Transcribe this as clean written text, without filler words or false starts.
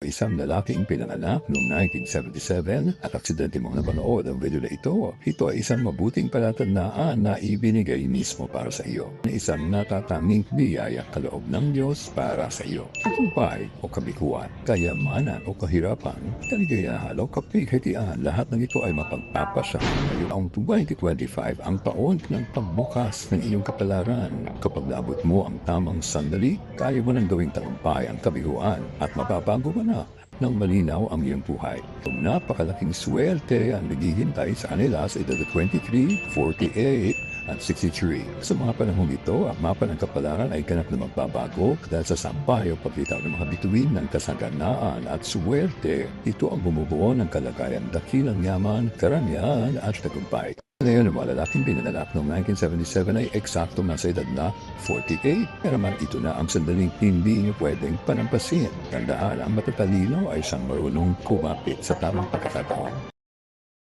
isang lalaking pinanganak noong 1977 at aksidente mong napanood ang video na ito. Ito ay isang mabuting palatandaan na ibinigay mismo para sa iyo. Isang natatanging biyaya kaloob ng Diyos para sa iyo. Tagumpay o kabiguan, kayamanan o kahirapan, kaligayahan o kapighatian, lahat ng ito ay mapagpapasa. Ngayon ang 2025 ang taon ng pagbukas ng iyong kapalaran. Kapag naabot mo ang tamang sandali, kaya mo nang gawing tagumpay ang kabiguan at mapapago ka na ng malinaw ang iyong buhay. Ang napakalaking swerte ang naghihintay sa kanila sa edad 23, 48 at 63. Sa mga panahong ito, ang mapa ng kapalaran ay ganap na magbabago dahil sa sampay o paglitaw ng mga bituin ng kasaganaan at swerte. Ito ang bumubuo ng kalagayan, dakilang yaman, karamihan at tagumpay. Ngayon, ang mga lalaking pinanganak noong 1977 ay eksakto nasa edad na 48. Pero man ito na ang sandaling hindi niyo pwedeng panampasin. Tandaan, ang matatalino ay siyang marunong kumapit sa tamang pagkakataon.